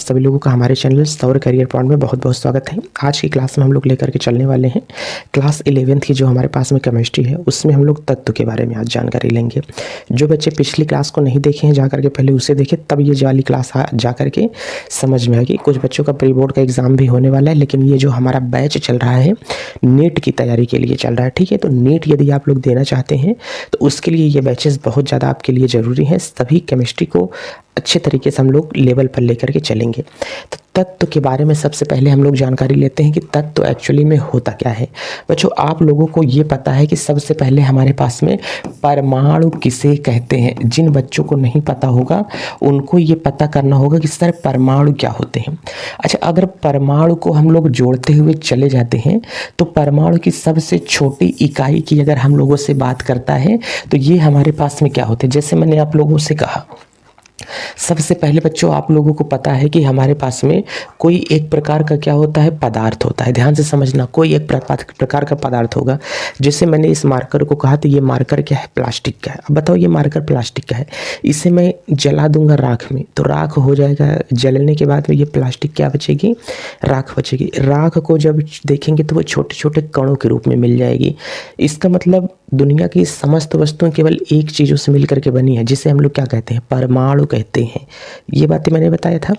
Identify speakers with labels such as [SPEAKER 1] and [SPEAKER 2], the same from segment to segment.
[SPEAKER 1] सभी लोगों का हमारे चैनल सौर करियर पॉइंट में बहुत बहुत स्वागत है। आज की क्लास में हम लोग लेकर के चलने वाले हैं क्लास 11th की जो हमारे पास में केमिस्ट्री है, उसमें हम लोग तत्व के बारे में आज जानकारी लेंगे। जो बच्चे पिछली क्लास को नहीं देखे हैं, जा करके पहले उसे देखें, तब ये वाली क्लास जा करके समझ में आएगी। कुछ बच्चों का प्री बोर्ड का एग्ज़ाम भी होने वाला है, लेकिन ये जो हमारा बैच चल रहा है नीट की तैयारी के लिए चल रहा है, ठीक है। तो नीट यदि आप लोग देना चाहते हैं तो उसके लिए ये बैचेस बहुत ज़्यादा आपके लिए ज़रूरी हैं। सभी केमिस्ट्री को अच्छे तरीके से हम लोग लेवल पर लेकर के चलेंगे। तो तत्व के बारे में सबसे पहले हम लोग जानकारी लेते हैं कि तत्व एक्चुअली में होता क्या है। बच्चों, आप लोगों को ये पता है कि सबसे पहले हमारे पास में परमाणु किसे कहते हैं। जिन बच्चों को नहीं पता होगा उनको ये पता करना होगा कि सर परमाणु क्या होते हैं। अच्छा, अगर परमाणु को हम लोग जोड़ते हुए चले जाते हैं तो परमाणु की सबसे छोटी इकाई की अगर हम लोगों से बात करता है तो ये हमारे पास में क्या होते हैं। जैसे मैंने आप लोगों से कहा, सबसे पहले बच्चों आप लोगों को पता है कि हमारे पास में कोई एक प्रकार का क्या होता है, पदार्थ होता है। ध्यान से समझना, कोई एक प्रकार का पदार्थ होगा। जैसे मैंने इस मार्कर को कहा तो ये मार्कर क्या है, प्लास्टिक का है। अब बताओ ये मार्कर प्लास्टिक का है, इसे मैं जला दूंगा राख में तो राख हो जाएगा। जलने के बाद में ये प्लास्टिक क्या बचेगी, राख बचेगी। राख को जब देखेंगे तो वो छोटे छोटे कणों के रूप में मिल जाएगी। इसका मतलब दुनिया की समस्त वस्तुएं केवल एक चीज़ों से मिलकर के बनी है, जिसे हम लोग क्या कहते हैं, परमाणु कहते हैं। ये बातें मैंने बताया था।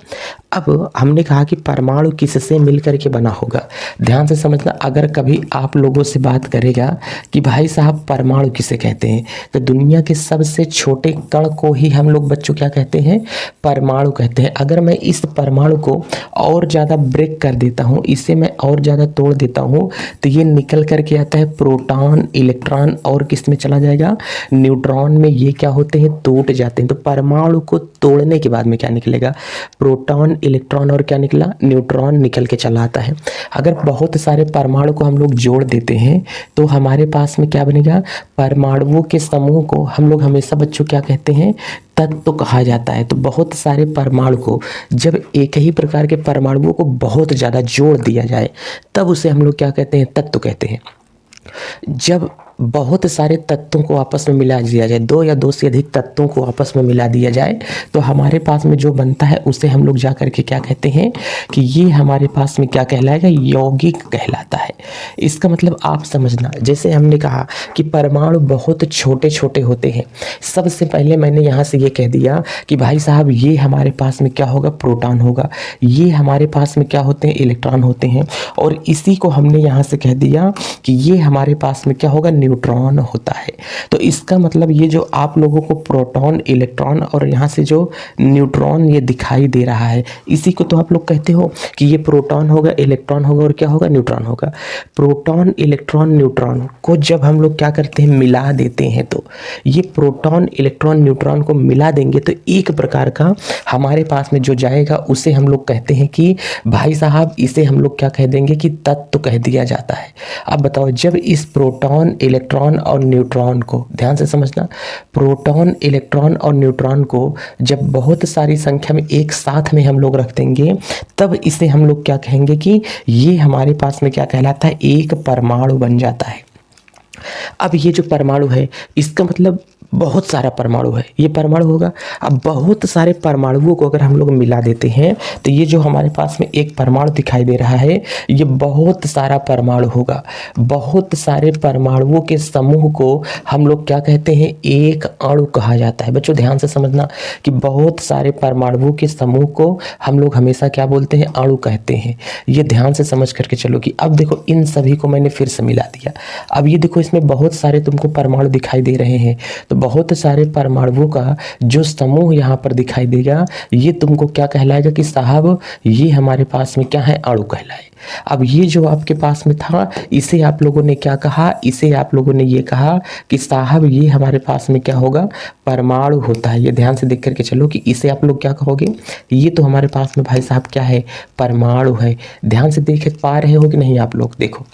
[SPEAKER 1] अब हमने कहा कि परमाणु किससे मिलकर के बना होगा। ध्यान से समझना, अगर कभी आप लोगों से बात करेगा कि भाई साहब परमाणु किसे कहते हैं, तो दुनिया के सबसे छोटे कण को ही हम लोग बच्चों क्या कहते हैं, परमाणु कहते हैं। अगर मैं इस परमाणु को और ज़्यादा ब्रेक कर देता हूँ, इसे मैं और ज़्यादा तोड़ देता हूँ, तो ये निकल करके आता है प्रोटॉन, इलेक्ट्रॉन और किस में चला जाएगा, न्यूट्रॉन में। ये क्या होते हैं, टूट जाते हैं। तो परमाणु को तोड़ने के बाद में क्या निकलेगा, प्रोटॉन, इलेक्ट्रॉन और क्या निकला, न्यूट्रॉन निकल के चला आता है। अगर बहुत सारे परमाणु को हम लोग जोड़ देते हैं तो हमारे पास में क्या बनेगा, परमाणुओं के समूह को हम लोग हमेशा बच्चों क्या कहते हैं, तत्व कहा जाता है। तो बहुत सारे परमाणु को जब एक ही प्रकार के परमाणुओं को बहुत ज़्यादा जोड़ दिया जाए तब उसे हम लोग क्या कहते हैं, तत्व कहते हैं। जब बहुत सारे तत्वों को आपस में मिला दिया जाए, दो या दो से अधिक तत्वों को आपस में मिला दिया जाए, तो हमारे पास में जो बनता है उसे हम लोग जा करके क्या कहते हैं कि ये हमारे पास में क्या कहलाएगा, यौगिक कहलाता है। इसका मतलब आप समझना, जैसे हमने कहा कि परमाणु बहुत छोटे छोटे होते हैं। सबसे पहले मैंने यहाँ से ये कह दिया कि भाई साहब ये हमारे पास में क्या होगा, प्रोटॉन होगा। ये हमारे पास में क्या होते हैं, इलेक्ट्रॉन होते हैं। और इसी को हमने यहाँ से कह दिया कि ये हमारे पास में क्या होगा, न्यूट्रॉन होता है। तो इसका मतलब ये जो आप लोगों को प्रोटॉन, इलेक्ट्रॉन और यहाँ से जो न्यूट्रॉन ये दिखाई दे रहा है, इसी को तो आप लोग कहते हो कि ये प्रोटॉन होगा, इलेक्ट्रॉन होगा और क्या होगा, न्यूट्रॉन होगा। प्रोटॉन, इलेक्ट्रॉन, न्यूट्रॉन को जब हम लोग क्या करते हैं, मिला देते हैं, तो ये प्रोटॉन, इलेक्ट्रॉन, न्यूट्रॉन को मिला देंगे तो एक प्रकार का हमारे पास में जो जाएगा उसे हम लोग कहते हैं कि भाई साहब इसे हम लोग क्या कह देंगे कि तत्व कह दिया जाता है। अब बताओ, जब इस प्रोटॉन, इलेक्ट्रॉन और न्यूट्रॉन को, ध्यान से समझना, प्रोटॉन, इलेक्ट्रॉन और न्यूट्रॉन को जब बहुत सारी संख्या में एक साथ में हम लोग रख देंगे तब इसे हम लोग क्या कहेंगे कि ये हमारे पास में क्या कहलाता है, एक परमाणु बन जाता है। अब ये जो परमाणु है इसका मतलब बहुत सारा परमाणु है, ये परमाणु होगा। अब बहुत सारे परमाणुओं को अगर हम लोग मिला देते हैं तो ये जो हमारे पास में एक परमाणु दिखाई दे रहा है ये बहुत सारा परमाणु होगा। बहुत सारे परमाणुओं के समूह को हम लोग क्या कहते हैं, एक अणु कहा जाता है। बच्चों ध्यान से समझना कि बहुत सारे परमाणुओं के समूह को हम लोग हमेशा क्या बोलते हैं, अणु कहते हैं। ये ध्यान से समझ करके चलो कि अब देखो इन सभी को मैंने फिर से मिला दिया। अब ये देखो इसमें बहुत सारे तुमको परमाणु दिखाई दे रहे हैं, तो बहुत सारे परमाणुओं का जो समूह यहाँ पर दिखाई देगा ये तुमको क्या कहलाएगा कि साहब ये हमारे पास में क्या है, अणु कहलाए। अब ये जो आपके पास में था इसे आप लोगों ने क्या कहा, इसे आप लोगों ने ये कहा कि साहब ये हमारे पास में क्या होगा, परमाणु होता है। ये ध्यान से देख करके चलो कि इसे आप लोग क्या कहोगे, ये तो हमारे पास में भाई साहब क्या है, परमाणु है। ध्यान से देख पा रहे हो कि नहीं आप लोग, देखो।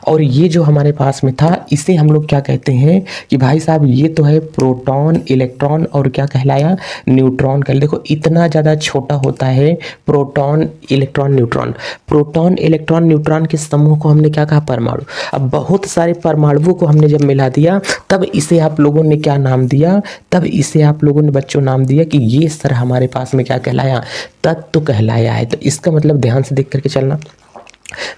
[SPEAKER 1] और ये जो हमारे पास में था इसे हम लोग क्या कहते हैं कि भाई साहब ये तो है प्रोटॉन, इलेक्ट्रॉन और क्या कहलाया, न्यूट्रॉन। कर देखो इतना ज़्यादा छोटा होता है proton, electron, neutron. Proton, electron neutron के समूह को हमने क्या कहा, परमाणु। अब बहुत सारे परमाणुओं को हमने जब मिला दिया तब इसे आप लोगों ने क्या नाम दिया, तब इसे आप लोगों ने बच्चों नाम दिया कि ये सर हमारे पास में क्या कहलाया, तत्व कहलाया है। तो इसका मतलब ध्यान से देख करके चलना,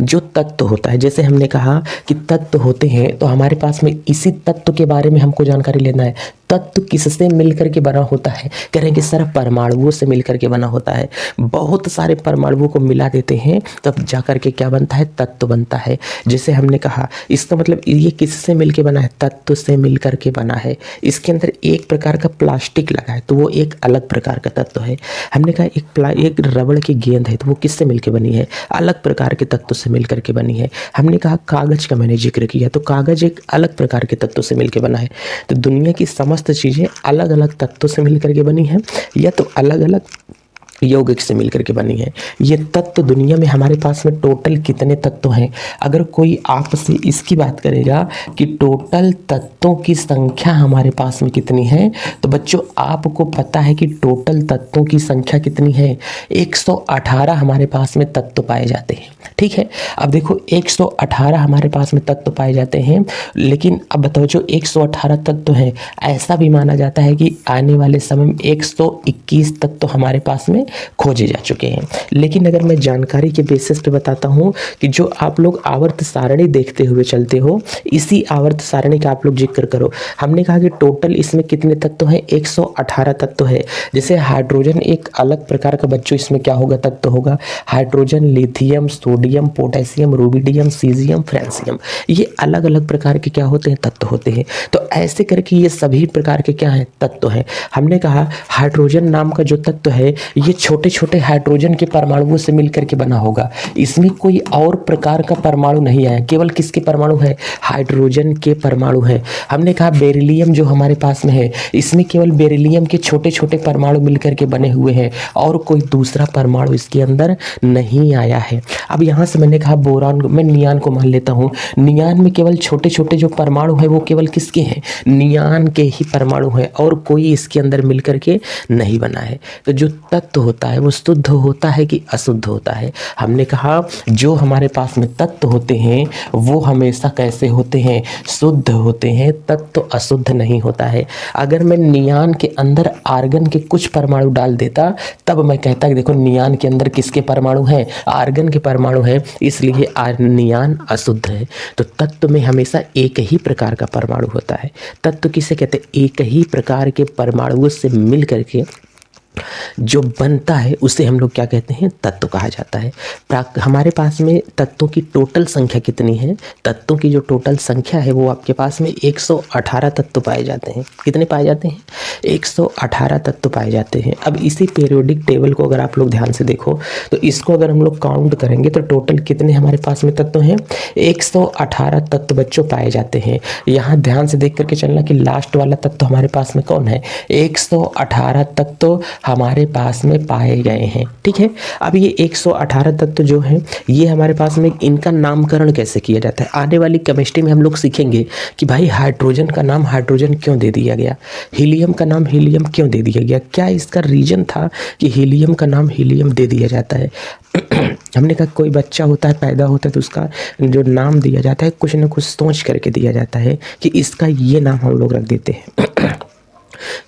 [SPEAKER 1] जो तत्व होता है, जैसे हमने कहा कि तत्व होते हैं तो हमारे पास में इसी तत्व के बारे में हमको जानकारी लेना है। तत्व किससे मिलकर के बना होता है, करेंगे सर परमाणुओं से मिलकर के बना होता है। बहुत सारे परमाणुओं को मिला देते हैं तब जाकर के क्या बनता है, तत्व बनता है। जैसे हमने कहा इसका मतलब ये किससे मिलकर बना है, तत्व से मिलकर के बना है। इसके अंदर एक प्रकार का प्लास्टिक लगा है तो वो एक अलग प्रकार का तत्व है। हमने कहा एक रबड़ की गेंद है तो वो किससे मिलकर बनी है, अलग प्रकार के तत्व से मिलकर के बनी है। हमने कहा कागज का मैंने जिक्र किया तो कागज एक अलग प्रकार के तत्व से मिलकर बना है। तो दुनिया की समस्त चीजें अलग अलग तत्वों से मिलकर के बनी है या तो अलग अलग यौगिक से मिलकर के बनी है। ये तत्व दुनिया में हमारे पास में टोटल कितने तत्व हैं, अगर कोई आपसे इसकी बात करेगा कि टोटल तत्वों की संख्या हमारे पास में कितनी है, तो बच्चों आपको पता है कि टोटल तत्वों की संख्या कितनी है, 118 हमारे पास में तत्व पाए जाते हैं। ठीक है, अब देखो 118 हमारे पास में तत्व पाए जाते हैं, लेकिन अब बताओ जो 118 तत्व हैं, ऐसा भी माना जाता है कि आने वाले समय में 121 तत्व हमारे पास में खोजे जा चुके हैं। लेकिन अगर मैं जानकारी के बेसिस पे बताता हूं कि जो आप लोग आवर्त सारणी देखते हुए चलते हो, इसी आवर्त सारणी का आप लोग जिक्र करो। हमने कहा कि टोटल इसमें कितने तत्व हैं, 118 तत्व है। जैसे हाइड्रोजन एक अलग प्रकार का बच्चों इसमें क्या होगा, तत्व होगा। Hydrogen, lithium, sodium, potassium, rubidium, caesium, francium, ये अलग अलग प्रकार के क्या होते हैं, तत्व होते हैं। तो ऐसे करके ये सभी प्रकार के क्या हैं, तत्व हैं। हमने कहा हाइड्रोजन नाम का जो तत्व है ये छोटे छोटे हाइड्रोजन के परमाणुओं से मिलकर के बना होगा। इसमें कोई और प्रकार का परमाणु नहीं आया, केवल किसके परमाणु है, हाइड्रोजन के परमाणु है। हमने कहा बेरिलियम जो हमारे पास में है, इसमें केवल बेरिलियम के छोटे छोटे परमाणु मिलकर के बने हुए हैं और कोई दूसरा परमाणु इसके अंदर नहीं आया है। अब यहाँ से मैंने कहा बोरान, मैं नियान को मान लेता हूँ। नियान में केवल छोटे छोटे जो परमाणु है वो केवल किसके हैं, नियान के ही परमाणु है और कोई इसके अंदर मिलकर के नहीं बना है। तो जो तत्व होता है वो शुद्ध होता है कि अशुद्ध होता है। हमने कहा जो हमारे पास में तत्व होते हैं वो हमेशा कैसे होते हैं, शुद्ध होते हैं, तत्व अशुद्ध नहीं होता है। अगर मैं नियान के अंदर आर्गन के कुछ परमाणु डाल देता तब मैं कहता कि देखो नियान के अंदर किसके परमाणु हैं, आर्गन के परमाणु हैं, इसलिए नियान अशुद्ध है। तो तत्व में हमेशा एक ही प्रकार का परमाणु होता है। तत्व किसे कहते हैं, एक ही प्रकार के परमाणुओं से मिल करके जो बनता है उसे हम लोग क्या कहते हैं, तत्व कहा जाता है। हमारे पास में तत्वों की टोटल संख्या कितनी है, तत्वों की जो टोटल संख्या है वो आपके पास में 118 तत्व पाए जाते हैं। कितने पाए जाते हैं, 118 तत्व पाए जाते हैं। अब इसी पीरियोडिक टेबल को अगर आप लोग ध्यान से देखो तो इसको अगर हम लोग काउंट करेंगे तो टोटल कितने हमारे पास में तत्व हैं, 118 तत्व बच्चों पाए जाते हैं। यहाँ ध्यान से देख करके चलना कि लास्ट वाला तत्व हमारे पास में कौन है, 118 तत्व हमारे पास में पाए गए हैं। ठीक है, अब ये 118 तत्व जो हैं ये हमारे पास में इनका नामकरण कैसे किया जाता है। आने वाली केमिस्ट्री में हम लोग सीखेंगे कि भाई हाइड्रोजन का नाम हाइड्रोजन क्यों दे दिया गया, हीलियम का नाम हीलियम क्यों दे दिया गया, क्या इसका रीजन था कि हीलियम का नाम हीलियम दे दिया जाता है। हमने कहा कोई बच्चा होता है, पैदा होता है तो उसका जो नाम दिया जाता है कुछ ना कुछ सोच करके दिया जाता है कि इसका ये नाम हम लोग रख देते हैं।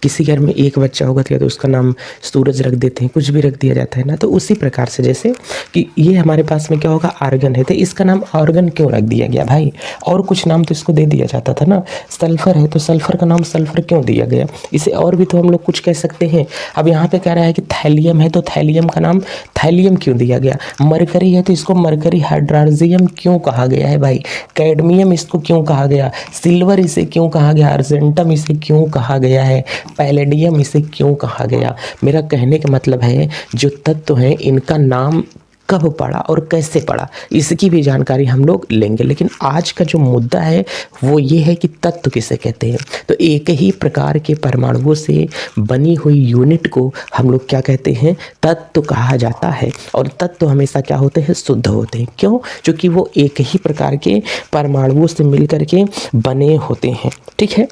[SPEAKER 1] किसी घर में एक बच्चा होगा तो उसका नाम सूरज रख देते हैं, कुछ भी रख दिया जाता है ना। तो उसी प्रकार से जैसे कि ये हमारे पास में क्या होगा, आर्गन है तो इसका नाम आर्गन क्यों रख दिया गया भाई, और कुछ नाम तो इसको दे दिया जाता था ना। सल्फर है तो सल्फर का नाम सल्फर क्यों दिया गया, इसे और भी तो हम लोग कुछ कह सकते हैं। अब यहाँ पे कह रहा है कि थैलियम है तो थैलियम का नाम थैलियम क्यों दिया गया। मरकरी है तो इसको मरकरी हाइड्रोजियम क्यों कहा गया है भाई। कैडमियम इसको क्यों कहा गया, सिल्वर इसे क्यों कहा गया, अर्जेंटम इसे क्यों कहा गया है, पैलेडियम इसे क्यों कहा गया। मेरा कहने का मतलब है जो तत्व हैं इनका नाम कब पड़ा और कैसे पड़ा इसकी भी जानकारी हम लोग लेंगे। लेकिन आज का जो मुद्दा है वो ये है कि तत्व किसे कहते हैं। तो एक ही प्रकार के परमाणुओं से बनी हुई यूनिट को हम लोग क्या कहते हैं, तत्व कहा जाता है। और तत्व हमेशा क्या होते हैं, शुद्ध होते हैं। क्यों, क्योंकि वो एक ही प्रकार के परमाणुओं से मिलकर के बने होते हैं। ठीक है,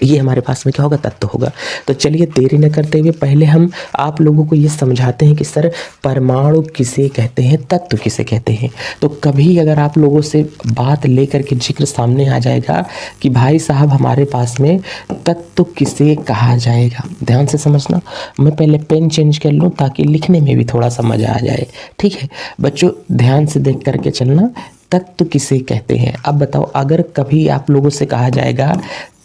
[SPEAKER 1] ये हमारे पास में क्या होगा, तत्व होगा। तो चलिए देरी न करते हुए पहले हम आप लोगों को ये समझाते हैं कि सर परमाणु किसे कहते हैं, तत्व किसे कहते हैं। तो कभी अगर आप लोगों से बात लेकर के जिक्र सामने आ जाएगा कि भाई साहब हमारे पास में तत्व किसे कहा जाएगा, ध्यान से समझना। मैं पहले पेन चेंज कर लूँ ताकि लिखने में भी थोड़ा सा मज़ा आ जाए, ठीक है बच्चों, ध्यान से देख करके चलना। तत्व किसे कहते हैं, अब बताओ अगर कभी आप लोगों से कहा जाएगा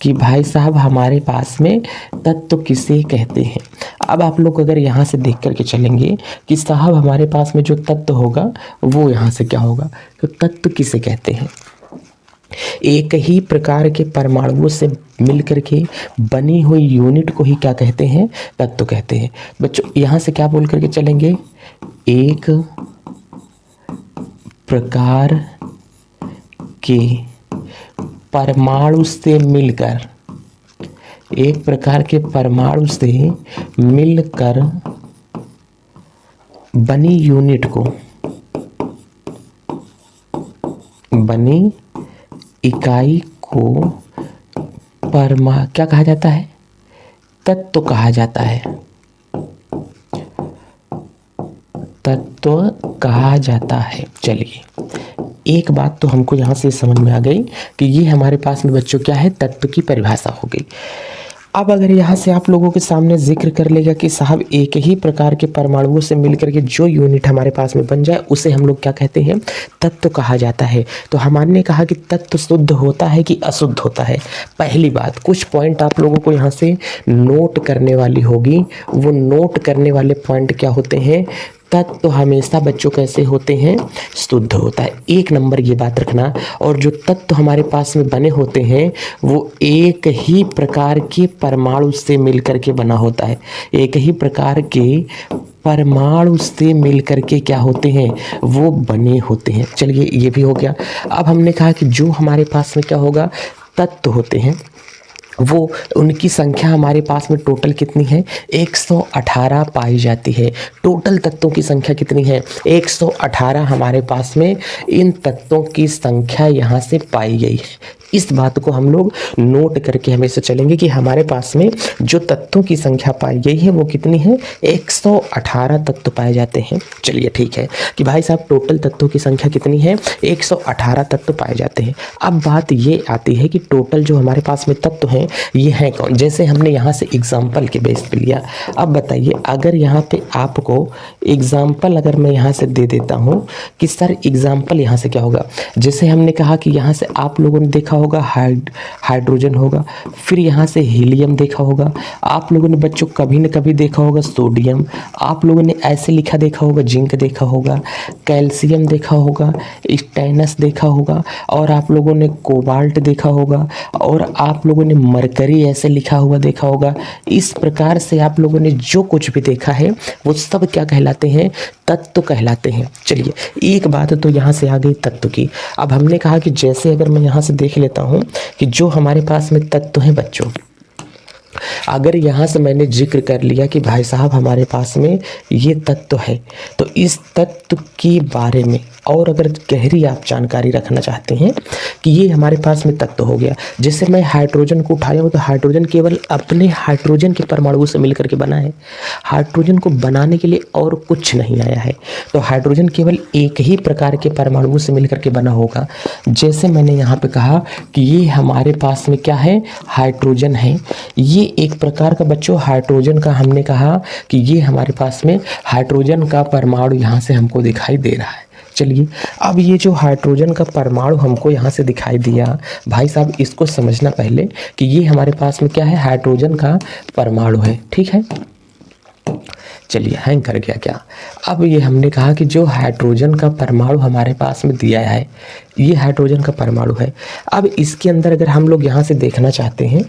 [SPEAKER 1] कि भाई साहब हमारे पास में तत्व किसे कहते हैं, अब आप लोग अगर यहाँ से देख करके चलेंगे कि साहब हमारे पास में जो तत्व होगा वो यहाँ से क्या होगा, तो तत्व किसे कहते हैं, एक ही प्रकार के परमाणुओं से मिलकर के बनी हुई यूनिट को ही क्या कहते हैं, तत्व कहते हैं। बच्चों यहाँ से क्या बोल करके चलेंगे, एक प्रकार के परमाणु से मिलकर, एक प्रकार के परमाणु से मिलकर बनी यूनिट को, बनी इकाई को क्या कहा जाता है, तत्व कहा जाता है, तत्व कहा जाता है। चलिए एक बात तो हमको यहाँ से समझ में आ गई कि ये हमारे पास में बच्चों क्या है, तत्व की परिभाषा हो गई। अब अगर यहाँ से आप लोगों के सामने जिक्र कर लेगा कि साहब एक ही प्रकार के परमाणुओं से मिलकर के जो यूनिट हमारे पास में बन जाए उसे हम लोग क्या कहते हैं, तत्व कहा जाता है। तो हमने कहा कि तत्व शुद्ध होता है कि अशुद्ध होता है। पहली बात, कुछ पॉइंट आप लोगों को यहाँ से नोट करने वाली होगी, वो नोट करने वाले पॉइंट क्या होते हैं, तत्व हमेशा बच्चों कैसे होते हैं, शुद्ध होता है, एक नंबर ये बात रखना। और जो तत्व हमारे पास में बने होते हैं वो एक ही प्रकार के परमाणु से मिलकर के बना होता है, एक ही प्रकार के परमाणु से मिलकर के क्या होते हैं, वो बने होते हैं। चलिए ये भी हो गया। अब हमने कहा कि जो हमारे पास में क्या होगा, तत्व होते हैं, वो उनकी संख्या हमारे पास में टोटल कितनी है, 118 पाई जाती है। टोटल तत्वों की संख्या कितनी है, 118 हमारे पास में इन तत्वों की संख्या यहाँ से पाई गई है। इस बात को हम लोग नोट करके हमेशा चलेंगे कि हमारे पास में जो तत्वों की संख्या पाई गई है वो कितनी है, 118 तत्व पाए जाते हैं। चलिए ठीक है कि भाई साहब टोटल तत्वों की संख्या कितनी है, 118 तत्व पाए जाते हैं। अब बात ये आती है कि टोटल जो हमारे पास में तत्व हैं ये हैं कौन, जैसे हमने यहाँ से एग्जाम्पल के बेस पे लिया। अब बताइए अगर यहाँ पे आपको एग्जाम्पल अगर मैं यहाँ से दे देता हूँ कि सर एग्जाम्पल यहाँ से क्या होगा, जैसे हमने कहा कि यहाँ से आप लोगों ने देखा होगा हाइड्रोजन होगा, फिर यहाँ से हीलियम देखा होगा, आप लोगों ने बच्चों कभी न कभी देखा होगा सोडियम, आप लोगों ने ऐसे लिखा देखा होगा जिंक देखा होगा, कैल्शियम देखा होगा, स्टेनस देखा होगा, और आप लोगों ने कोबाल्ट देखा होगा, और आप लोगों ने मरकरी ऐसे लिखा हुआ देखा होगा। इस प्रकार से आप लोगों ने जो कुछ भी देखा है वो सब क्या कहलाते हैं, तत्व कहलाते हैं। चलिए एक बात तो यहाँ से आ गई तत्व की। अब हमने कहा कि जैसे अगर मैं यहाँ से देख लेता हूँ कि जो हमारे पास में तत्व हैं बच्चों, अगर यहाँ से मैंने जिक्र कर लिया कि भाई साहब हमारे पास में ये तत्व है, तो इस तत्व के बारे में और अगर गहरी आप जानकारी रखना चाहते हैं कि ये हमारे पास में तत्व हो गया, जैसे मैं हाइड्रोजन को उठाया हूँ तो हाइड्रोजन केवल अपने हाइड्रोजन के परमाणु से मिलकर के बना है, हाइड्रोजन को बनाने के लिए और कुछ नहीं आया है। तो हाइड्रोजन केवल एक ही प्रकार के परमाणु से मिलकर के बना होगा। जैसे मैंने यहाँ पे कहा कि ये हमारे पास में क्या है, हाइड्रोजन है, ये एक प्रकार का बच्चों हाइड्रोजन का, हमने कहा कि ये हमारे पास में हाइड्रोजन का परमाणु यहाँ से हमको दिखाई दे रहा है। चलिए अब ये जो हाइड्रोजन का परमाणु हमको यहाँ से दिखाई दिया, भाई साहब इसको समझना पहले कि ये हमारे पास में क्या है, हाइड्रोजन का परमाणु है, ठीक है। चलिए हैंग कर गया क्या। अब ये हमने कहा कि जो हाइड्रोजन का परमाणु हमारे पास में दिया है, ये हाइड्रोजन का परमाणु है। अब इसके अंदर अगर हम लोग यहाँ से देखना चाहते हैं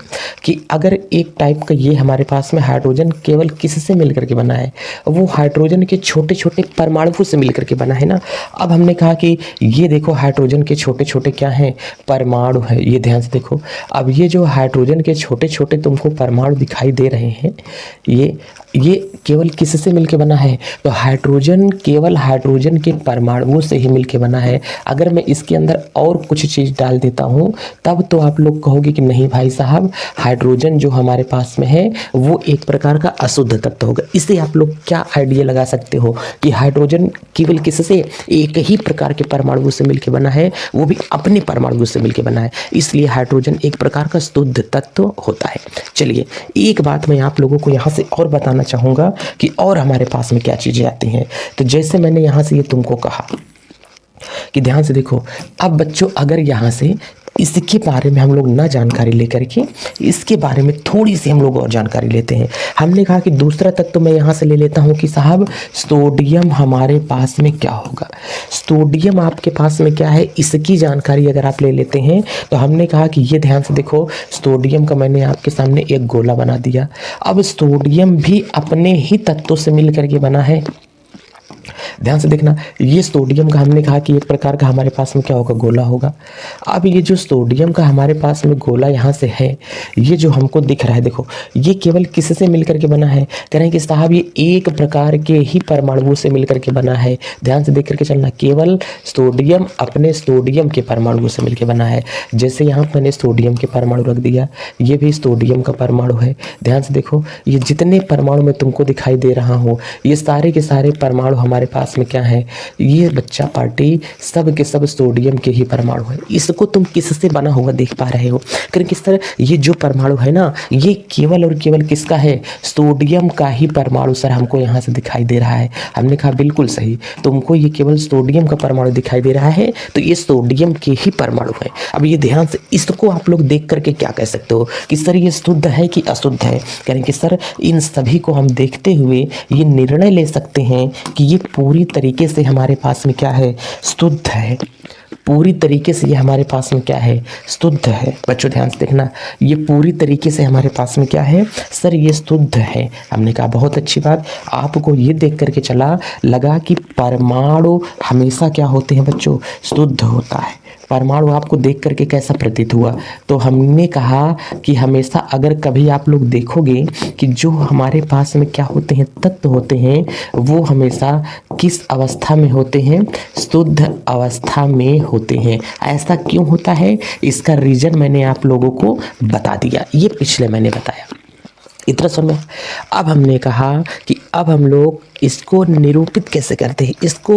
[SPEAKER 1] कि अगर एक टाइप का ये हमारे पास में हाइड्रोजन केवल किससे मिलकर के बना है, वो हाइड्रोजन के छोटे छोटे परमाणुओं से मिलकर के बना है ना। अब हमने कहा कि ये देखो हाइड्रोजन के छोटे छोटे क्या हैं, परमाणु है, ये ध्यान से देखो। अब ये जो हाइड्रोजन के छोटे छोटे तुमको परमाणु दिखाई दे रहे हैं, ये केवल किससे मिलकर बना है, तो हाइड्रोजन केवल हाइड्रोजन के परमाणुओं से ही मिलकर बना है। अगर मैं इसके इसके अंदर और कुछ चीज़ डाल देता हूँ, तब तो आप लोग कहोगे कि नहीं भाई साहब, हाइड्रोजन जो हमारे पास में है वो एक प्रकार का अशुद्ध तत्व होगा। इससे आप लोग क्या आइडिया लगा सकते हो कि हाइड्रोजन केवल किससे, एक ही प्रकार के परमाणु से मिलकर बना है, वो भी अपने परमाणु से मिलकर बना है, इसलिए हाइड्रोजन एक प्रकार का शुद्ध तत्व होता है। चलिए एक बात मैं आप लोगों को यहाँ से और बताना चाहूँगा कि और हमारे पास में क्या चीज़ें आती हैं। तो जैसे मैंने यहाँ से ये तुमको कहा कि ध्यान से देखो, अब बच्चों अगर यहाँ से इसके बारे में हम लोग ना जानकारी लेकर के इसके बारे में थोड़ी सी हम लोग और जानकारी लेते हैं। हमने कहा कि दूसरा तत्व मैं यहाँ से ले लेता हूँ कि साहब सोडियम हमारे पास में क्या होगा। सोडियम आपके पास में क्या है, इसकी जानकारी अगर आप ले लेते हैं तो हमने कहा कि ये ध्यान से देखो, सोडियम का मैंने आपके सामने एक गोला बना दिया। अब सोडियम भी अपने ही तत्वों से मिल करके बना है। ध्यान से देखना, ये सोडियम का हमने कहा कि एक प्रकार का हमारे पास में क्या होगा, गोला होगा। अब ये जो सोडियम का हमारे पास में गोला यहाँ से है, ये जो हमको दिख रहा है, देखो ये केवल किससे मिलकर के बना है, कह रहे हैं कि साहब ये एक प्रकार के ही परमाणुओं से मिलकर के बना है। ध्यान से देख करके चलना, केवल सोडियम अपने सोडियम के परमाणुओं से मिलकर बना है। जैसे यहाँ मैंने सोडियम के परमाणु रख दिया, ये भी सोडियम का परमाणु है। ध्यान से देखो, ये जितने परमाणु मैं तुमको दिखाई दे रहा हूँ, ये सारे के सारे परमाणु हमारे पास में क्या है, ये बच्चा पार्टी सब के सब सोडियम के ही परमाणु है। इसको तुम किससे बना हुआ देख पा रहे हो, करें किस तरह, ये जो परमाणु है ना, ये केवल और केवल किसका है, सोडियम का ही परमाणु सर हमको यहाँ से दिखाई दे रहा है। हमने कहा बिल्कुल सही, तुमको ये केवल सोडियम का परमाणु दिखाई दे रहा है, तो ये सोडियम के ही परमाणु है। अब ये ध्यान से इसको आप लोग देख करके क्या कह सकते हो कि सर ये शुद्ध है कि अशुद्ध है। कह रहे हैं कि सर इन सभी को हम देखते हुए ये निर्णय ले सकते हैं कि ये पूरी तरीके से हमारे पास में क्या है, शुद्ध है। पूरी तरीके से ये हमारे पास में क्या है, शुद्ध है। बच्चों ध्यान से देखना, ये पूरी तरीके से हमारे पास में क्या है सर, ये शुद्ध है। हमने कहा बहुत अच्छी बात, आपको ये देख करके चला लगा कि परमाणु हमेशा क्या होते हैं बच्चों, शुद्ध होता है। परमाणु आपको देख करके कैसा प्रतीत हुआ, तो हमने कहा कि हमेशा अगर कभी आप लोग देखोगे कि जो हमारे पास में क्या होते हैं, तत्व होते हैं, वो हमेशा किस अवस्था में होते हैं, शुद्ध अवस्था में होते हैं। ऐसा क्यों होता है, इसका रीजन मैंने आप लोगों को बता दिया, ये पिछले मैंने बताया। इतना समय अब हमने कहा कि अब हम लोग इसको निरूपित कैसे करते हैं। इसको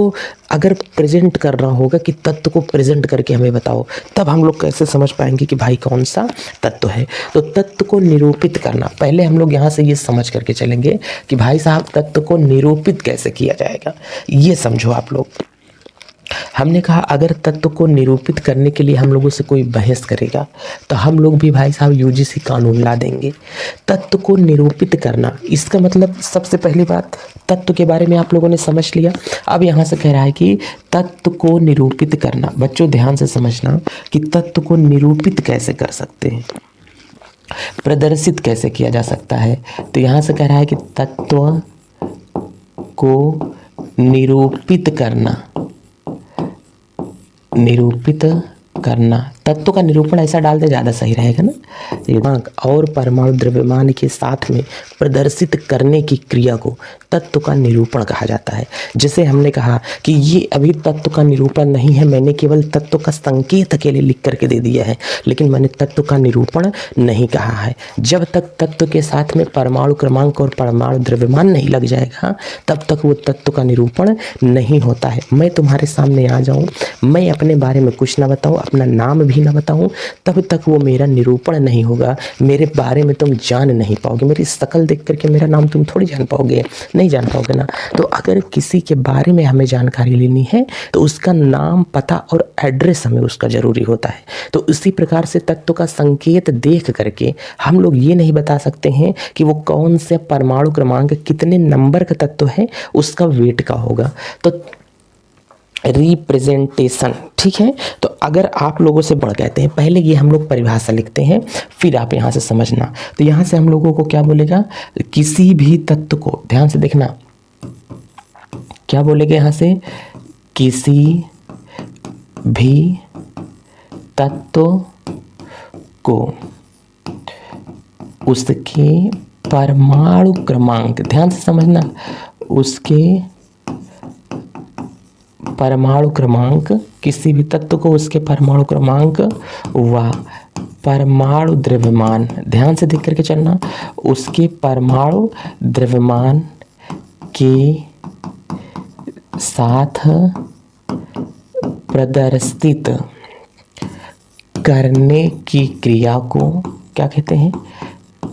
[SPEAKER 1] अगर प्रेजेंट करना होगा कि तत्व को प्रेजेंट करके हमें बताओ, तब हम लोग कैसे समझ पाएंगे कि भाई कौन सा तत्व है। तो तत्व को निरूपित करना, पहले हम लोग यहाँ से ये समझ करके चलेंगे कि भाई साहब तत्व को निरूपित कैसे किया जाएगा, ये समझो आप लोग। हमने कहा अगर तत्व को निरूपित करने के लिए हम लोगों से कोई बहस करेगा तो हम लोग भी भाई साहब यूजीसी कानून ला देंगे। तत्व को निरूपित करना, इसका मतलब सबसे पहली बात तत्व के बारे में आप लोगों ने समझ लिया। अब यहाँ से कह रहा है कि तत्व को निरूपित करना। बच्चों ध्यान से समझना कि तत्व को निरूपित कैसे कर सकते हैं, प्रदर्शित कैसे किया जा सकता है। तो यहाँ से कह रहा है कि तत्व को निरूपित करना, निरूपित करना, तत्व का निरूपण ऐसा डाल दे ज़्यादा सही रहेगा ना। और परमाणु द्रव्यमान के साथ में प्रदर्शित करने की क्रिया को तत्व का निरूपण कहा जाता है। जैसे हमने कहा कि ये अभी तत्व का निरूपण नहीं है, मैंने केवल तत्व का संकेत अकेले लिख करके दे दिया है, लेकिन मैंने तत्व का निरूपण नहीं कहा है। जब तक तत्व के साथ में परमाणु क्रमांक और परमाणु द्रव्यमान नहीं लग जाएगा तब तक वो तत्व का निरूपण नहीं होता है। मैं तुम्हारे सामने आ जाऊँ, मैं अपने बारे में कुछ ना बताऊँ, अपना नाम भी ना बताऊँ, तब तक वो मेरा निरूपण नहीं होगा। मेरे बारे में तुम जान नहीं पाओगे, मेरी शक्ल देख करके मेरा नाम तुम थोड़ी जान पाओगे, नहीं जान पाओगे ना। तो अगर किसी के बारे में हमें जानकारी लेनी है तो उसका नाम, पता और एड्रेस हमें उसका ज़रूरी होता है। तो इसी प्रकार से तत्व का संकेत देख करके हम लोग ये नहीं बता सकते हैं कि वो कौन से परमाणु क्रमांक कितने नंबर का तत्व है, उसका वेट का होगा। तो रिप्रेजेंटेशन, ठीक है। तो अगर आप लोगों से बढ़ कहते हैं, पहले ये हम लोग परिभाषा लिखते हैं, फिर आप यहाँ से समझना। तो यहाँ से हम लोगों को क्या बोलेगा, किसी भी तत्व को, ध्यान से देखना क्या बोलेगा यहाँ से, किसी भी तत्व को उसके परमाणु क्रमांक, ध्यान से समझना, उसके परमाणु क्रमांक, किसी भी तत्व को उसके परमाणु क्रमांक व परमाणु द्रव्यमान, ध्यान से देख करके चलना, उसके परमाणु द्रव्यमान के साथ प्रदर्शित करने की क्रिया को क्या कहते हैं?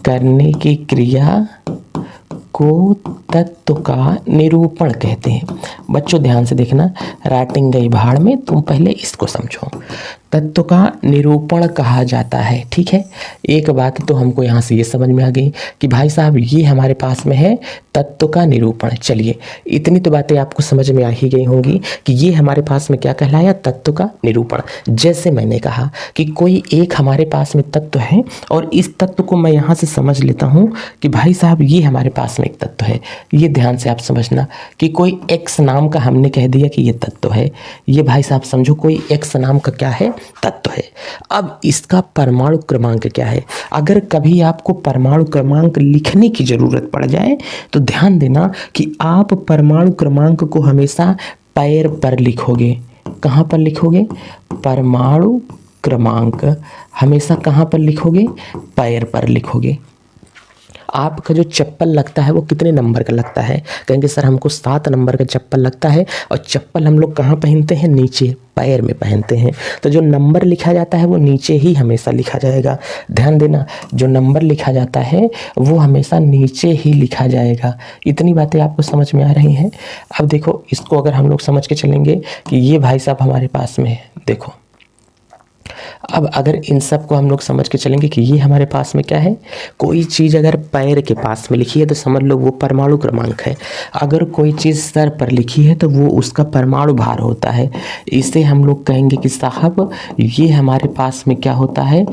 [SPEAKER 1] करने की क्रिया को तत्व का निरूपण कहते हैं। बच्चों ध्यान से देखना, राइटिंग गई भाड़ में, तुम पहले इसको समझो। तत्व का निरूपण कहा जाता है, ठीक है। एक बात तो हमको यहाँ से ये समझ में आ गई कि भाई साहब ये हमारे पास में है तत्व का निरूपण। चलिए इतनी तो बातें आपको समझ में आ ही गई होंगी कि ये हमारे पास में क्या कहलाया? तत्व का निरूपण। जैसे मैंने कहा कि कोई एक हमारे पास में तत्व है और इस तत्व को मैं यहाँ से समझ लेता हूँ कि भाई साहब ये हमारे पास में एक तत्व है। ये ध्यान से आप समझना कि कोई एक्स नाम का हमने कह दिया कि ये तत्व है। ये भाई साहब समझो कोई एक्स नाम का क्या है? तत्व है। अब इसका परमाणु क्रमांक क्या है? अगर कभी आपको परमाणु क्रमांक लिखने की जरूरत पड़ जाए तो ध्यान देना कि आप परमाणु क्रमांक को हमेशा पैर पर लिखोगे। कहाँ पर लिखोगे? परमाणु क्रमांक हमेशा कहाँ पर लिखोगे? पैर पर लिखोगे। आपका जो चप्पल लगता है वो कितने नंबर का लगता है? कहेंगे सर हमको 7 नंबर का चप्पल लगता है, और चप्पल हम लोग कहाँ पहनते हैं? नीचे पैर में पहनते हैं। तो जो नंबर लिखा जाता है वो नीचे ही हमेशा लिखा जाएगा। ध्यान देना, जो नंबर लिखा जाता है वो हमेशा नीचे ही लिखा जाएगा। इतनी बातें आपको समझ में आ रही हैं? अब देखो, इसको अगर हम लोग समझ के चलेंगे कि ये भाई साहब हमारे पास में है, देखो अब अगर इन सब को हम लोग समझ के चलेंगे कि ये हमारे पास में क्या है? कोई चीज़ अगर पैर के पास में लिखी है तो समझ लो वो परमाणु क्रमांक है। अगर कोई चीज़ सर पर लिखी है तो वो उसका परमाणु भार होता है। इसे हम लोग कहेंगे कि साहब ये हमारे पास में क्या होता है?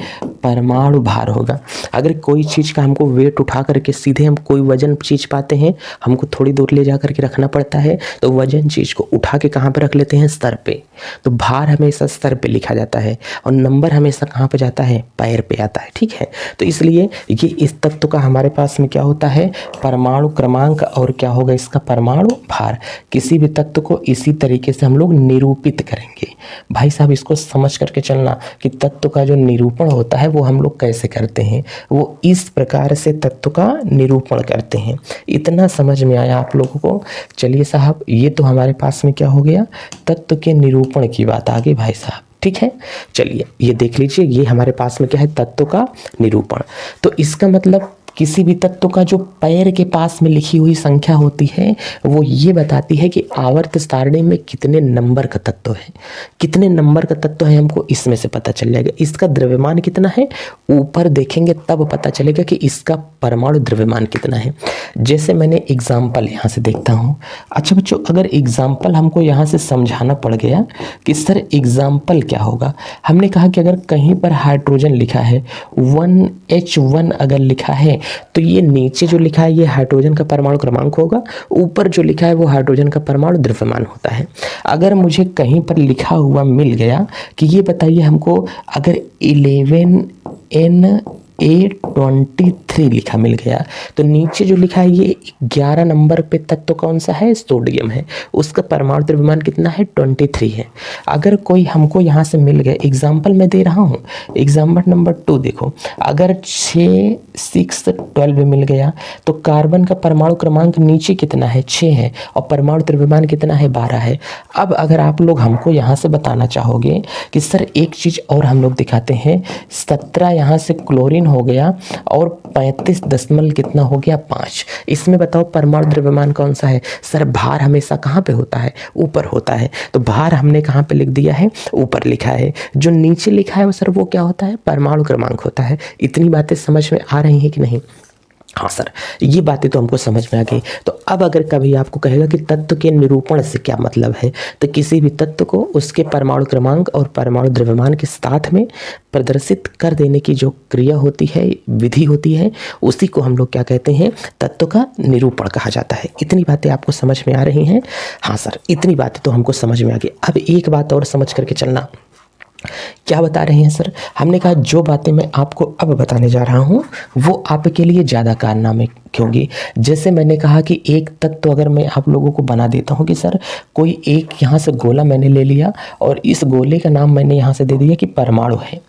[SPEAKER 1] परमाणु भार होगा। अगर कोई चीज़ का हमको वेट उठा करके सीधे हम कोई वजन चीज़ पाते हैं, हमको थोड़ी दूर ले जा करके रखना पड़ता है, तो वजन चीज़ को उठा के कहाँ पर रख लेते हैं? सर पे। तो भार हमेशा सर पे लिखा जाता है और नंबर हमेशा कहाँ पे जाता है? पैर पे आता है, ठीक है। तो इसलिए ये इस तत्व का हमारे पास में क्या होता है? परमाणु क्रमांक, और क्या होगा इसका? परमाणु भार। किसी भी तत्व को इसी तरीके से हम लोग निरूपित करेंगे। भाई साहब इसको समझ करके चलना कि तत्व का जो निरूपण होता है वो हम लोग कैसे करते हैं। वो इस प्रकार से तत्व का निरूपण करते हैं। इतना समझ में आया आप लोगों को? चलिए साहब, ये तो हमारे पास में क्या हो गया? तत्व के निरूपण की बात आ गई भाई साहब, ठीक है। चलिए ये देख लीजिए, ये हमारे पास में क्या है? तत्व का निरूपण। तो इसका मतलब किसी भी तत्व का जो पैर के पास में लिखी हुई संख्या होती है वो ये बताती है कि आवर्त सारणी में कितने नंबर का तत्व है। कितने नंबर का तत्व है हमको इसमें से पता चल जाएगा। इसका द्रव्यमान कितना है ऊपर देखेंगे तब पता चलेगा कि इसका परमाणु द्रव्यमान कितना है। जैसे मैंने एग्जाम्पल यहाँ से देखता हूँ। अच्छा बच्चों, अगर एग्जाम्पल हमको यहाँ से समझाना पड़ गया कि सर एग्जाम्पल क्या होगा, हमने कहा कि अगर कहीं पर हाइड्रोजन लिखा है 1H1 अगर लिखा है तो ये नीचे जो लिखा है ये हाइड्रोजन का परमाणु क्रमांक होगा, ऊपर जो लिखा है वो हाइड्रोजन का परमाणु द्रव्यमान होता है। अगर मुझे कहीं पर लिखा हुआ मिल गया कि ये बताइए हमको अगर 11Na23 लिखा मिल गया तो नीचे जो लिखा है ये 11 नंबर पे तत्व कौन सा है? सोडियम है। उसका परमाणु द्रव्यमान कितना है? 23 है। अगर कोई हमको यहाँ से मिल गया, एग्जाम्पल मैं दे रहा हूँ, एग्जाम्पल नंबर 2 देखो, अगर 6, 6, 12 मिल गया तो कार्बन का परमाणु क्रमांक नीचे कितना है? 6 है, और परमाणु द्रव्यमान कितना है? 12 है। अब अगर आप लोग हमको यहाँ से बताना चाहोगे कि सर एक चीज़ और हम लोग दिखाते हैं, 17 यहाँ से क्लोरीन हो गया और 35 दशमलव कितना हो गया? 5। इसमें बताओ परमाणु द्रव्यमान कौन सा है? सर भार हमेशा कहाँ पे होता है? ऊपर होता है। तो भार हमने कहाँ पे लिख दिया है? ऊपर लिखा है। जो नीचे लिखा है वो सर वो क्या होता है? परमाणु क्रमांक होता है। इतनी बातें समझ में आ रही हैं कि नहीं? हाँ सर, ये बातें तो हमको समझ में आ गई। तो अब अगर कभी आपको कहेगा कि तत्व के निरूपण से क्या मतलब है, तो किसी भी तत्व को उसके परमाणु क्रमांक और परमाणु द्रव्यमान के साथ में प्रदर्शित कर देने की जो क्रिया होती है, विधि होती है, उसी को हम लोग क्या कहते हैं? तत्व का निरूपण कहा जाता है। इतनी बातें आपको समझ में आ रही हैं? हाँ सर, इतनी बातें तो हमको समझ में आ गई। अब एक बात और समझ करके चलना क्या बता रहे हैं सर? हमने कहा जो बातें मैं आपको अब बताने जा रहा हूँ वो आपके लिए ज़्यादा कारनामे होंगी। जैसे मैंने कहा कि एक तत्व अगर मैं आप लोगों को बना देता हूँ कि सर कोई एक यहाँ से गोला मैंने ले लिया और इस गोले का नाम मैंने यहाँ से दे दिया कि परमाणु है।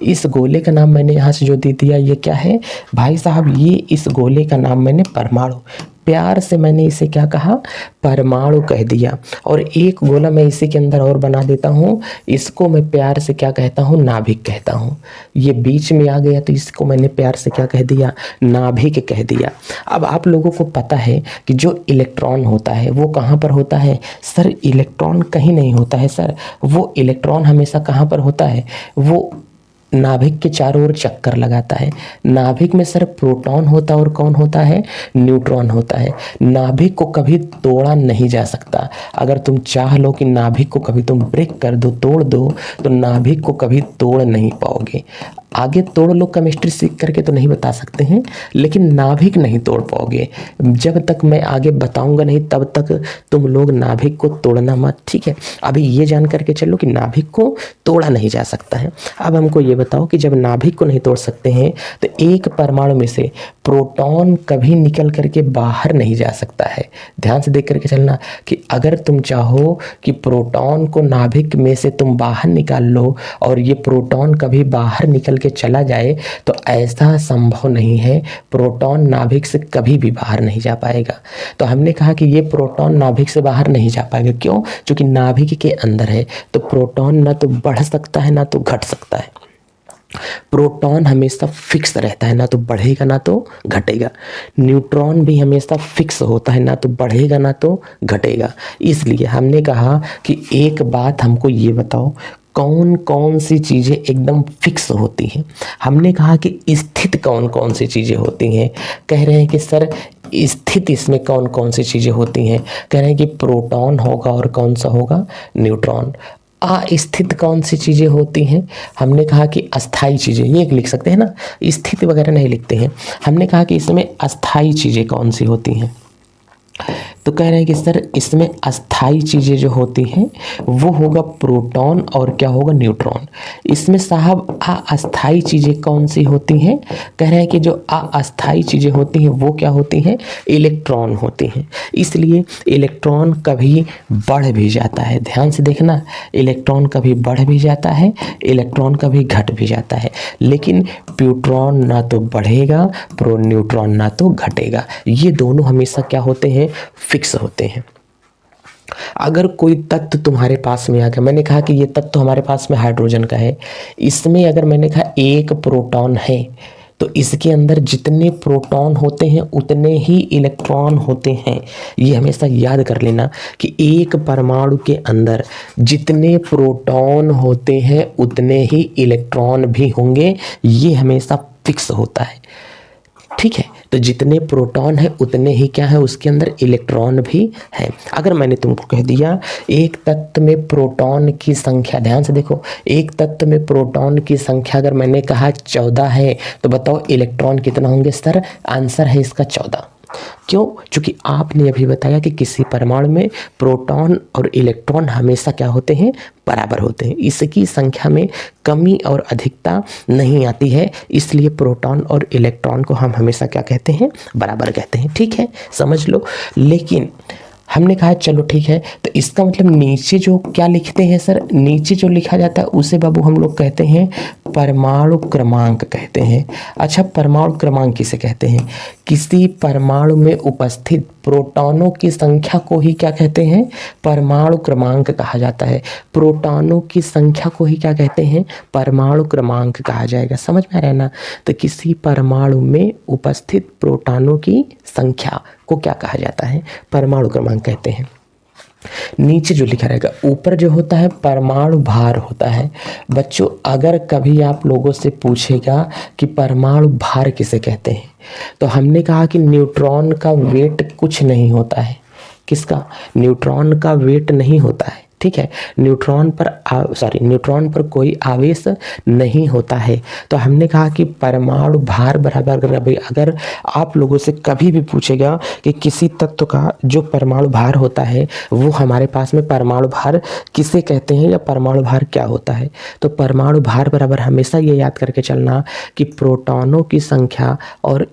[SPEAKER 1] इस गोले का नाम मैंने यहाँ से जो दे दिया ये क्या है भाई साहब, ये इस गोले का नाम मैंने परमाणु, प्यार से मैंने इसे क्या कहा, परमाणु कह दिया। और एक गोला मैं इसी के अंदर और बना देता हूँ, इसको मैं प्यार से क्या कहता हूँ, नाभिक कहता हूँ। ये बीच में आ गया तो इसको मैंने प्यार से क्या कह दिया, नाभिक कह दिया। अब आप लोगों को पता है कि जो इलेक्ट्रॉन होता है वो कहाँ पर होता है सर? इलेक्ट्रॉन कहीं नहीं होता है सर, वो इलेक्ट्रॉन हमेशा कहाँ पर होता है, वो नाभिक के चारों ओर चक्कर लगाता है। नाभिक में सर प्रोटॉन होता है और कौन होता है, न्यूट्रॉन होता है। नाभिक को कभी तोड़ा नहीं जा सकता। अगर तुम चाह लो कि नाभिक को कभी तुम ब्रेक कर दो, तोड़ दो, तो नाभिक को कभी तोड़ नहीं पाओगे। आगे तोड़ लो केमिस्ट्री सीख करके तो नहीं बता सकते हैं, लेकिन नाभिक नहीं तोड़ पाओगे। जब तक मैं आगे बताऊंगा नहीं तब तक तुम लोग नाभिक को तोड़ना मत, ठीक है? अभी ये जान करके चलो कि नाभिक को तोड़ा नहीं जा सकता है। अब हमको ये बताओ कि जब नाभिक को नहीं तोड़ सकते हैं तो एक परमाणु में से प्रोटॉन कभी निकल करके बाहर नहीं जा सकता है। ध्यान से देख करके चलना कि अगर तुम चाहो कि प्रोटॉन को नाभिक में से तुम बाहर निकाल लो और ये प्रोटॉन कभी बाहर निकल के चला जाए तो ऐसा संभव नहीं है। प्रोटॉन नाभिक से कभी भी बाहर नहीं जा पाएगा। तो हमने कहा कि ये प्रोटॉन नाभिक से बाहर नहीं जा पाएगा। क्यों? क्योंकि नाभिक के अंदर है तो प्रोटॉन ना तो बढ़ सकता है ना तो घट सकता है। प्रोटॉन हमेशा फिक्स रहता है, ना तो बढ़ेगा ना तो घटेगा। न्यूट्रॉन भी हमेशा फिक्स होता है, ना तो बढ़ेगा ना तो घटेगा। इसलिए हमने कहा कि एक बात हमको ये बताओ, कौन कौन सी चीज़ें एकदम फिक्स होती हैं? हमने कहा कि स्थित कौन कौन सी चीज़ें होती हैं। कह रहे हैं कि सर स्थित इसमें कौन कौन सी चीज़ें होती हैं? कह रहे हैं कि प्रोटॉन होगा और कौन सा होगा, न्यूट्रॉन। अस्थित कौन सी चीज़ें होती हैं? हमने कहा कि अस्थाई चीज़ें, ये लिख सकते हैं ना, स्थित वगैरह नहीं लिखते हैं। हमने कहा कि इसमें अस्थाई चीज़ें कौन सी होती हैं? तो कह रहे हैं कि सर इसमें अस्थाई चीज़ें जो होती हैं वो होगा प्रोटॉन और क्या होगा, न्यूट्रॉन। इसमें साहब अस्थाई चीज़ें कौन सी होती हैं? कह रहे हैं कि जो अस्थाई चीज़ें होती हैं वो क्या होती हैं, इलेक्ट्रॉन होती हैं। इसलिए इलेक्ट्रॉन कभी बढ़ भी जाता है। ध्यान से देखना, इलेक्ट्रॉन कभी बढ़ भी जाता है, इलेक्ट्रॉन कभी घट भी जाता है, लेकिन प्रोटॉन ना तो बढ़ेगा, न्यूट्रॉन ना तो घटेगा। ये दोनों हमेशा क्या होते हैं, फिक्स होते हैं। अगर कोई तत्व तुम्हारे पास में आ गया, मैंने कहा कि ये तत्व हमारे पास में हाइड्रोजन का है, इसमें अगर मैंने कहा एक प्रोटॉन है तो इसके अंदर जितने प्रोटॉन होते हैं उतने ही इलेक्ट्रॉन होते हैं। ये हमेशा याद कर लेना कि एक परमाणु के अंदर जितने प्रोटॉन होते हैं उतने ही इलेक्ट्रॉन भी होंगे। ये हमेशा फिक्स होता है, ठीक है? तो जितने प्रोटॉन है उतने ही क्या है, उसके अंदर इलेक्ट्रॉन भी है। अगर मैंने तुमको कह दिया एक तत्व में प्रोटॉन की संख्या, ध्यान से देखो, एक तत्व में प्रोटॉन की संख्या अगर मैंने कहा 14 है तो बताओ इलेक्ट्रॉन कितना होंगे सर? आंसर है इसका 14। क्यों? क्योंकि आपने अभी बताया कि किसी परमाणु में प्रोटॉन और इलेक्ट्रॉन हमेशा क्या होते हैं, बराबर होते हैं। इसकी संख्या में कमी और अधिकता नहीं आती है, इसलिए प्रोटॉन और इलेक्ट्रॉन को हम हमेशा क्या कहते हैं, बराबर कहते हैं। ठीक है, समझ लो। लेकिन हमने कहा चलो ठीक है, तो इसका मतलब नीचे जो क्या लिखते हैं सर, नीचे जो लिखा जाता है उसे बाबू हम लोग कहते हैं परमाणु क्रमांक कहते हैं। अच्छा, परमाणु क्रमांक किसे कहते हैं? किसी परमाणु में उपस्थित प्रोटॉनों की संख्या को ही क्या कहते हैं, परमाणु क्रमांक कहा जाता है। प्रोटॉनों की संख्या को ही क्या कहते हैं, परमाणु क्रमांक कहा जाएगा। समझ में आ रहा है ना? तो किसी परमाणु में उपस्थित प्रोटॉनों की संख्या को क्या कहा जाता है, परमाणु क्रमांक कहते हैं। नीचे जो लिखा रहेगा, ऊपर जो होता है परमाणु भार होता है। बच्चों अगर कभी आप लोगों से पूछेगा कि परमाणु भार किसे कहते हैं, तो हमने कहा कि न्यूट्रॉन का वेट कुछ नहीं होता है। किसका? न्यूट्रॉन का वेट नहीं होता है। ठीक है। न्यूट्रॉन पर कोई आवेश नहीं होता है। तो हमने कहा कि परमाणु भार बराबर, अगर आप लोगों से कभी भी पूछेगा कि किसी तत्व का जो परमाणु भार होता है वो हमारे पास में परमाणु भार किसे कहते हैं या परमाणु भार क्या होता है, तो परमाणु भार बराबर हमेशा ये याद करके चलना कि प्रोटॉनों की संख्या और